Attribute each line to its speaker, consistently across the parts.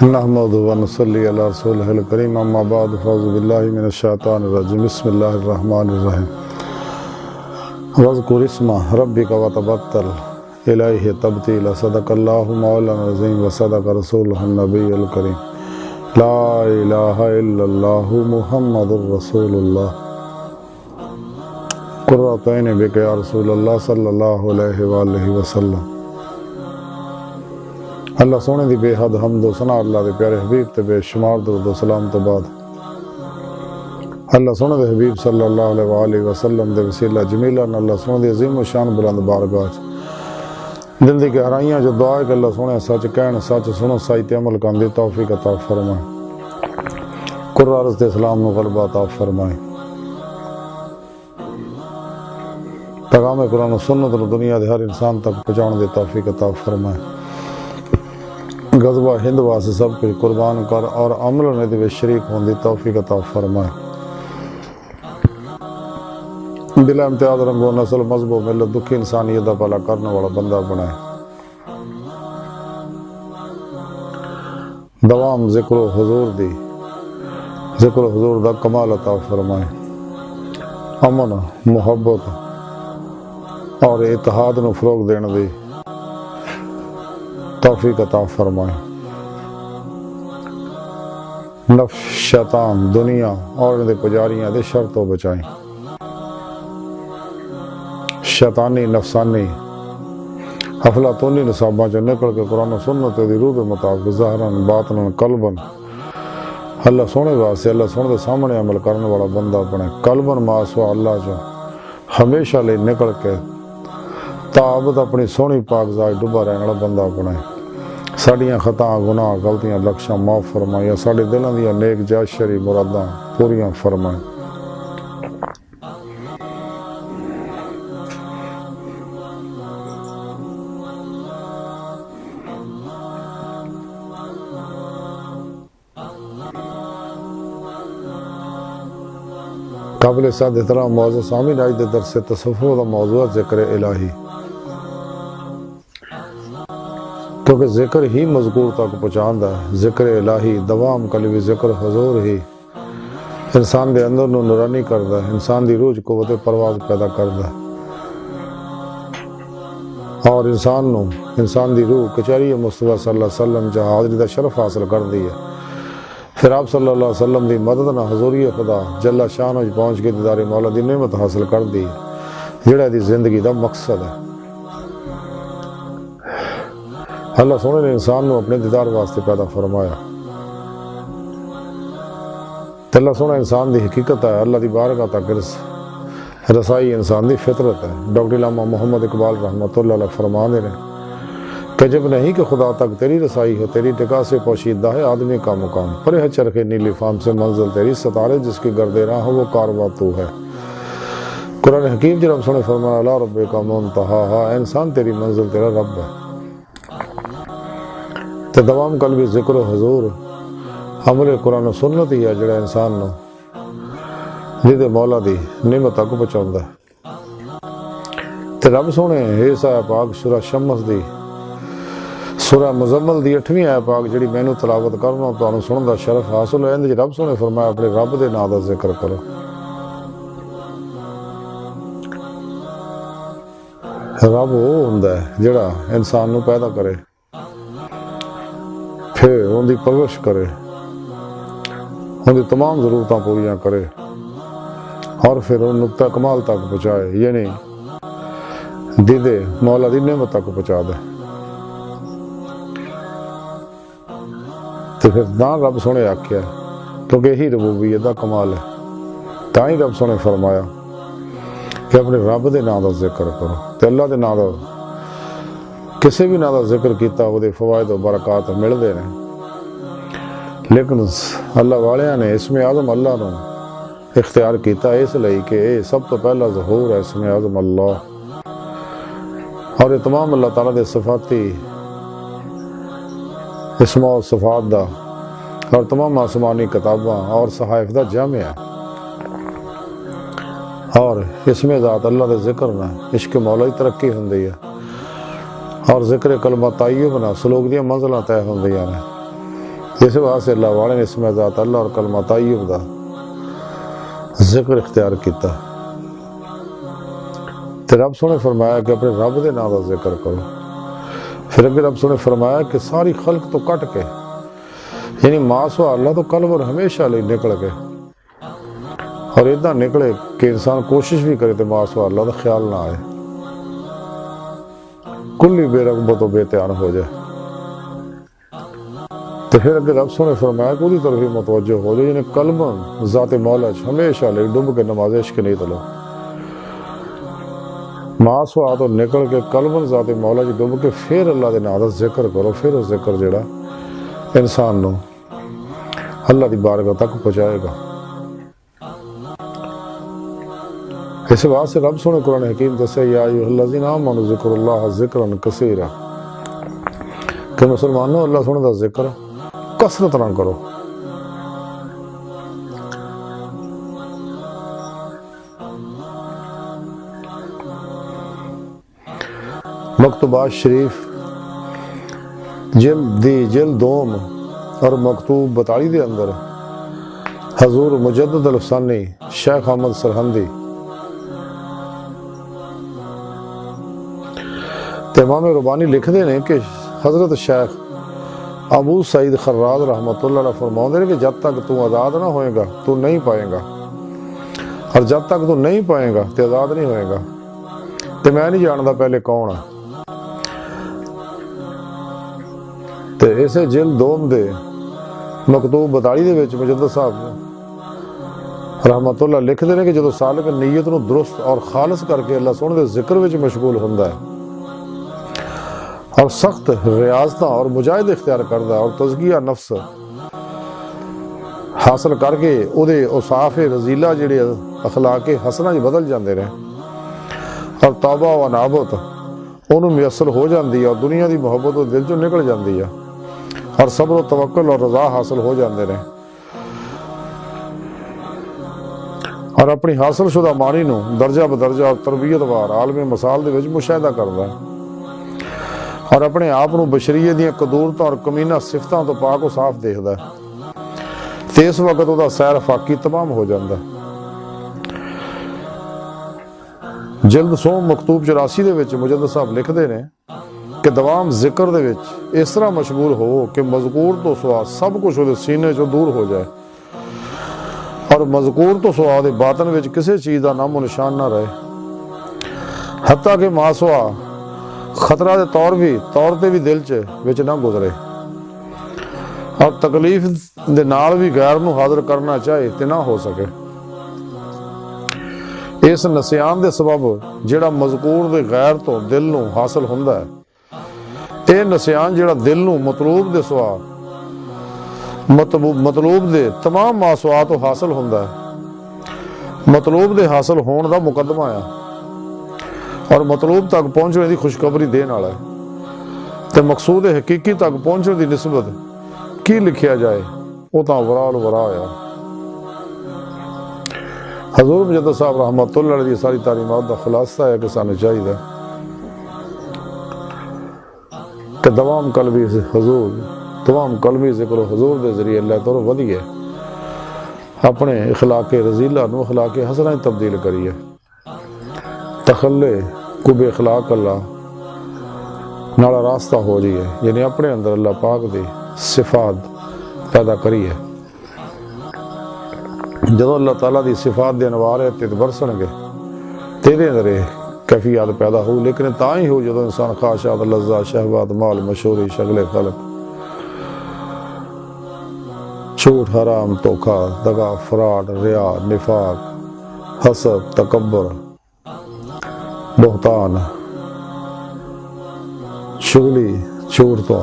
Speaker 1: نحمد و نصلی علی رسولہ الکریم اما بعد فاعوذ باللہ من الشیطان الرجیم بسم اللہ الرحمن الرحیم وذکر اسم ربک وتبتل الیہ تبتیلا صدق اللہ مولانا العظیم وصدق رسولہ النبی الکریم لا الہ الا اللہ محمد الرسول اللہ قرۃ عین بک یا رسول اللہ صلی اللہ علیہ وآلہ وسلم۔ اللہ سونے دی بے حد حمد و ثنا اللہ دے پیارے حبیب تے بے شمار درود و سلام تو بعد اللہ سونے دے حبیب صلی اللہ علیہ وآلہ وسلم دے وسیلہ جمیلہ اللہ سونے دی عظیم و شان بلند بارگاہ دل دی گہرائیاں جو دعا ہے کہ اللہ سونے سچ کہن سچ سنو سائت عمل کن دی توفیق عطا فرمائے، قرآن عرض دے اسلام نو غلبہ عطا فرمائے، پیغام قرآن و سنت نو دنیا دے ہر انسان تک پہنچاؤن دی توفیق عطا فرمائے، غزوہ ہند واسطے سب کچھ قربان کر اور عمل نے دے شریک ہون دی توفیق عطا فرمائے، بلا امتیاز رنگ و نسل مذہب و ملت دکھی انسانیت دا بھلا کرنے والا بندہ بنائے، دوام ذکر و حضور دی ذکر و حضور دا کمال عطا فرمائے، امن محبت اور اتحاد نو فروغ دین دی توفیق عطا فرمائے، نفس شیطان دنیا اور ان دے پجاریاں دے شر تو بچائیں، شیطانی نفسانی افلاطونی نصاباں چ نکل کے قرآن و سنت دی روح کے مطابق ظاہراً باطناً قلباً اللہ سونے واسطے اللہ سونے دے سامنے عمل کرنے والا بندہ بنے، قلباً ماسوا اللہ جو ہمیشہ لے نکل کے تابت اپنی سونی پاک ذات ڈبا رہنے والا بندہ بنے، ساڑیاں خطاں گناہ غلطیاں لکشاں معاف فرمائے، یا ساڑی دلوں دیاں نیک جائز شرعی مراداں پوریاں فرمائے، قابل صد احترام معزز سامعین، آج دے درس تصوف دا موضوع ذکر الہی، کیونکہ ذکر ہی مذکور تک پہنچاندا ہے، ذکر الہی دوام قلبی ذکر حضور ہی انسان دے اندر نو نورانی کردا ہے، انسان دی روح قوت پرواز پیدا کردا ہے اور انسان دی روح کچہری مصطفیٰ صلی اللہ علیہ وسلم جہاں حاضری دا شرف حاصل کردی ہے، پھر آپ صلی اللہ علیہ وسلم دی مدد نہ حضوری خدا جل شان وچ پہنچ کے دیدار مولا دی نعمت حاصل کر دی جڑا دی زندگی دا مقصد ہے۔ اللہ سونے نے انسان نو اپنے دیدار واسطے پیدا فرمایا، تے اللہ سونا انسان دی حقیقت ہے، اللہ دی بارگاہ تک رسائی انسان دی فطرت ہے۔ ڈاکٹر علامہ محمد اقبال رحمۃ اللہ علیہ فرمانے نے کہ جب نہیں کہ خدا تک تیری رسائی ہو، تیری ٹکا سے پوشیدہ ہے آدمی کا مقام، پرے چرخے نیلی فام سے منزل تیری، ستارے جس کی گرد راہ ہو وہ کارواں تو ہے۔ قرآن حکیم جب ہم سنے فرمایا اللہ رب کا منتہا، انسان تیری منزل تیرا رب ہے، تے دوام قلبی ذکر و حضور عمل قرآن و سنت ہی ہے جڑا انسان نو جدے مولا دی نعمت تک پہنچاوندا ہے۔ تے رب سونے اس آیت پاک سورہ شمس دی سورہ مزمل دی 8ویں آیت پاک جڑی مینوں تلاوت کرنا تانوں سنن دا شرف حاصل ہے، اندے رب سونے فرمایا اپنے رب دے نام دا ذکر کرو۔ رب وہ ہوندا ہے جڑا انسان نو پیدا کرے، پھر ان دی پرورش کرے، ان دی تمام ضرورتاں پوریاں کرے اور پھر ان نقطہ کمال تک پہنچائے، یعنی دیدے مولا دی نعمت تک پہنچا دے۔ تو پھر نہ رب سونے آکھیا کیونکہ یہی ربوبیت دا کمال ہے، تاں ہی رب سونے فرمایا کہ اپنے رب دے نام دا ذکر کرو، تے اللہ دے نام دا کسی بھی نام دا ذکر کیتا وہ دے فوائد و برکات ملدے نے، لیکن اللہ والیاں نے اسم اعظم اللہ نو اختیار کیتا اس لئی کہ اے سب تو پہلا ظہور ہے اسم اعظم اللہ، اور یہ تمام اللہ تعالیٰ دے صفاتی اسماء و صفات دا اور تمام آسمانی کتاباں اور صحائف دا جامع ہے، اور اسم ذات اللہ دے ذکر نہ عشق مولا ہی ترقی ہوندی ہے اور ذکر کلمہ طیبہ نہ سلوک دیاں منزلاں طے ہوندیاں نے، اس واسطے اللہ والے نے اسم ذات اللہ اور کلمہ طیب دا ذکر اختیار کیتا. تے رب سونے فرمایا کہ اپنے رب دے نام دا ذکر کرو. پھر اگر رب سونے فرمایا کہ ساری خلق تو کٹ کے یعنی ماں سوا اللہ تو قلب اور ہمیشہ لئے نکل کے اور اتنا نکلے کہ انسان کوشش بھی کرے تو ماں سوا اللہ دا خیال نہ آئے, کلی بے رغبت و بے تیان ہو جائے. تو پھر اگر رب سونے فرمایا کہ اسی طرف ہی متوجہ ہو جائے یعنی قلب ذات مولا ہمیشہ لئے ڈوب کے نماز عشق نہیں تلو. ماں سوا تو نکل کے قلب ذات مولا جی ڈوب کے پھر اللہ دے نام دا ذکر کرو. پھر اس ذکر جڑا انسان نو اللہ دی بارگاہ تک پہنچائے گا. اس واسطے رب سونے قرآن حکیم دسے یا ایھا الذین آمنوا ذکر اللہ ذکرا کثیرا کہ مسلمانوں اللہ سونے دا ذکر کثرت نہ کرو. مکتوبات شریف جلد دوم اور مکتوب 42 دے اندر حضور مجدد الفسانی شیخ احمد سرہندی امام ربانی لکھ دے نے کہ حضرت شیخ ابو سعید خراز رحمۃ اللہ علیہ فرماؤں دے کہ جب تک تو آزاد نہ ہوئے گا تو نہیں پائے گا, اور جب تک تو نہیں پائے گا تو آزاد نہیں ہوئے گا. تو میں نہیں جانتا پہلے کون ہے. تو اسے جلد دوم دے مکتوب 42 دے وچ مجدد صاحب رحمۃ اللہ لکھ دے نے کہ جدو سالک نیت نو درست اور خالص کر کے اللہ سونے دے ذکر وچ مشغول ہوندا ہے اور سخت ریاضتاں اور مجاہد اختیار کردا ہے اور تزکیہ نفس حاصل کر کے او دے اوصاف رذیلہ جڑے اخلاق حسنہ بدل جاندے نے اور توبہ و انابت انہوں میسر ہو جاندی ہے اور دنیا دی محبت و دل چوں نکل جاندی ہے اور صبر و توکل اور رضا حاصل ہو جاندے نے اور اپنی حاصل شدہ معنی نو درجہ بدرجہ اور تربیت وار عالم مثال دے وچ مشاہدہ کردا ہے اور اپنے آپ نو بشریت دیاں قدورتاں اور کمینہ صفتاں تو پاک و صاف دیکھدا ہے. تے اس وقت او دا سیر فاقی تمام ہو جاندا ہے. جلد سوم مکتوب 84 دے وچ مجدد صاحب لکھ دے نے کہ دوام ذکر دے وچ اس طرح مشغول ہو کہ مذکور تو سوا سب کچھ دے سینے چوں دور ہو جائے اور مذکور تو سوا دے باطن وچ کسی چیز دا نام و نشان نہ رہے, حتیٰ کہ ما سوا خطرہ دے طور تے بھی دل وچ نہ گزرے اور تکلیف دے نال بھی غیر نو حاضر کرنا چاہے تے نہ ہو سکے. اس نسیان دے سبب جڑا مذکور دے غیر تو دل نو حاصل ہوندا ہے, اے نسیان جڑا دل نو مطلوب دے سوا مطلوب دے تمام ماسوات تو حاصل ہوندا ہے, مطلوب دے حاصل ہون دا مقدمہ ہے اور مطلوب تک پہنچنے دی خوشخبری دین والا ہے. تے مقصود حقیقی تک پہنچنے دی نسبت کی لکھیا جائے وہ تاں ورال ورا ہے. حضور مجدد صاحب رحمۃ اللہ علیہ ساری تعلیمات دا خلاصہ ہے کہ سانو چاہیے کہ دوام قلبی ذکر حضور دے ذریعے اللہ تعالی ودیے اپنے اخلاق رذیلہ نو اخلاق حسنہ تبدیل کریے, تخلے کو بے اخلاق اللہ نالا راستہ ہو جائیے یعنی اپنے اندر اللہ پاک دی صفات پیدا کریے. جدو اللہ تعالیٰ دی صفات دے انوار تے برسن گے تیرے اندر کیفیات پیدا ہو, لیکن تاں ہی ہو جدو انسان خواہشات لذات شہوات مال مشہوری شغل خلق جھوٹ حرام دھوکا دغا فراڈ ریا نفاق حسد تکبر بہتان چغلی چور تو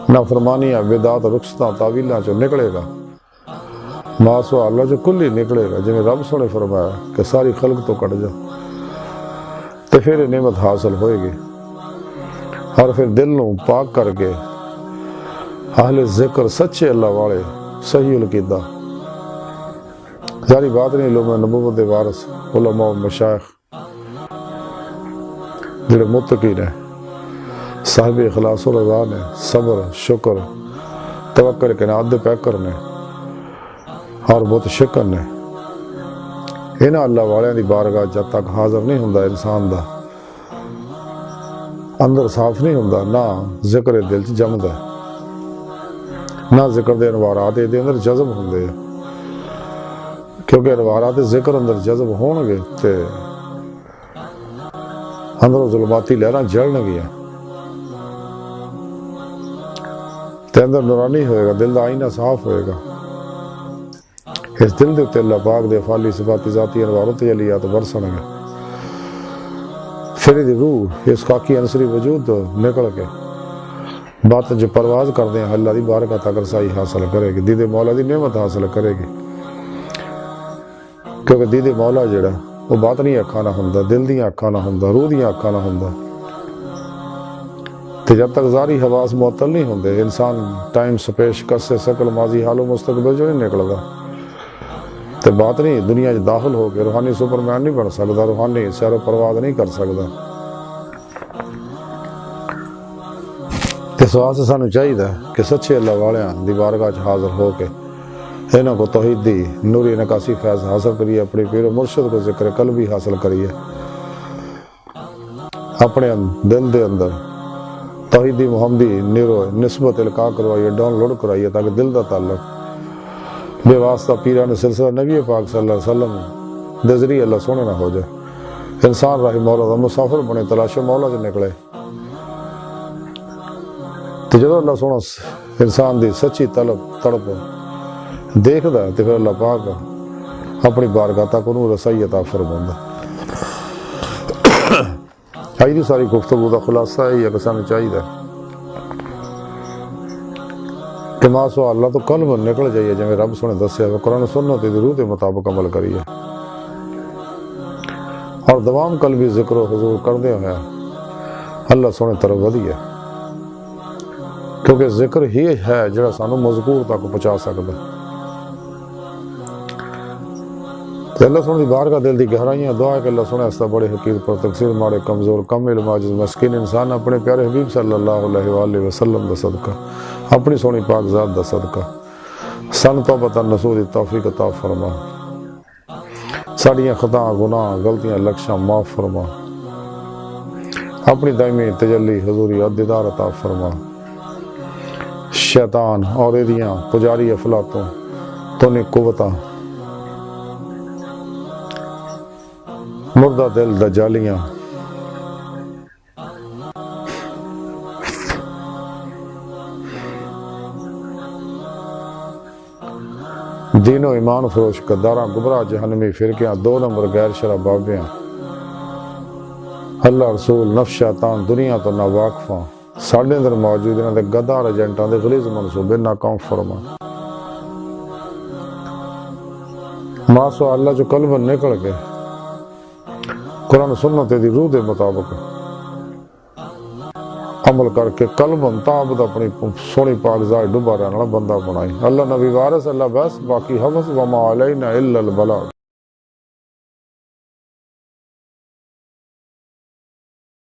Speaker 1: نافرمانیاں بدعات رخصتاں تعویلاں چوں نکلے گا, ماسوا اللہ جو کلی نکلے گا جنہیں رب سونے فرمایا کہ ساری خلق تو کٹ جا تو پھر نعمت حاصل ہوئے گی اور پھر دل نو پاک کر کے اہل ذکر سچے اللہ والے صحیح القیدہ ساری بات نہیں علوم نبوت دے وارث علماء و مشایخ جڑے متقی نے صاحب اخلاص و رضا نے صبر شکر توکل کے نات دے پیکر نے اور بت شکن نے. انہاں اللہ والیاں دی بارگاہ جد تک حاضر نہیں ہوندا انسان دا اندر صاف نہیں ہوندا، نہ ذکر دل چ جمدا، نہ ذکر دے انوارات دے اندر جذب ہوندے. کیونکہ انوارات ذکر اندر جذب ہون گے تے اندر ظلماتی لہراں جلن گیا تے اندر نورانی ہوئے گا، دل دا آئینہ صاف ہوئے گا. اس دل دے تے اللہ پاک دے افعالی صفاتی ذاتی انوار و تجلیات برسن گے. پھر دی روح اس خاکی عنصری وجود تو نکل کے بات جو پرواز کردے ہیں اللہ دی بارگاہ تک رسائی حاصل کرے گی، دید مولا دی نعمت حاصل کرے گی. کیونکہ دید مولا جڑا وہ باطنی اکھاں نہ ہوندا، دل دیاں اکھاں نہ ہوندا، روح دیاں اکھاں نہ ہوندا. تے جب تک ظاہری حواس معطل نہیں ہوندے انسان ٹائم سپیس قصے شکل ماضی حال و مستقبل جو نہیں نکلدا تے باطنی دنیا چ داخل ہو کے روحانی سپر مین نہیں بن سکدا، روحانی سیر و پرواز نہیں کر سکدا. اس واسطے سانو چاہیے کہ سچے اللہ والیاں دی بارگاہ چ حاضر ہو کے انہاں کو توحید دی نوری نکاسی فیض حاصل کریے، اپنے پیر و مرشد کو ذکر قلبی حاصل کریے، اپنے دل دے اندر توحیدی محمدی نیرو نسبت القاء کروائیے، ڈاؤن لوڈ کرائیے تاکہ دل دا تعلق بے واسطہ پیران سلسلہ نبی پاک صلی اللہ علیہ وسلم دے ذریعے اللہ سونے نہ ہو جائے. انسان راہی مولا دا مسافر بنے، تلاش مولا سے نکلے. تو جب اللہ سونا انسان دی سچی طلب تڑپ دیکھدا ہے تو پھر اللہ پاک اپنی بارگاہ تک انہوں رسائی عطا فرماوندا. آئی دی ساری گفتگو دا خلاصہ ہے یہ کہ سانو چاہیے کہ ماں سو اللہ تو قلب نکل جائیے جویں رب سونے دسیا قرآن سنت دی روح دے مطابق عمل کریے اور دوام قلبی ذکر و حضور کردے ہوئے اللہ سونے طرف ودیے. کیونکہ ذکر ہی ہے جڑا سانو مذکور تک پہنچا سکتا. اللہ سونے دی بارگاہ دل دی گہرائیاں دعا ہے کہ اللہ سونے اس بڑے حقیق پر تقصیر مارے کمزور کم علم عاجز مسکین انسان اپنے پیارے حبیب صلی اللہ علیہ وآلہ وسلم دا صدقہ اپنی سونی پاک ذات دا صدقہ سن توبۃ النصوح دی توفیق عطا فرما. ساڑیاں خطاں گناہ غلطیاں لکشاں معاف فرما. اپنی دائمی تجلی حضوری دیدار عطا فرما. شیطان اور ایدیاں پجاری افلاطوں تو نے قوتاں مردہ دل دجالیاں دین و ایمان فروش قداراں گمراہ جہنمی فرقیاں 2 نمبر غیر شرع بابیاں اللہ رسول نفس شیطان دنیا تو نہ واقفاں ساڑھے اندر موجود انہاں دے غدار ایجنٹاں دے غلیظ منصوبے ناکام فرما. ماسو اللہ جو قلب نکل کے قرآن سنت دی روح دے مطابق عمل کر کے قلب تابد اپنی سونی پاک ذات ڈوبا رہنا بندہ بنائی. اللہ نبی وارث اللہ بس باقی حفظ وما علینا الا البلاغ.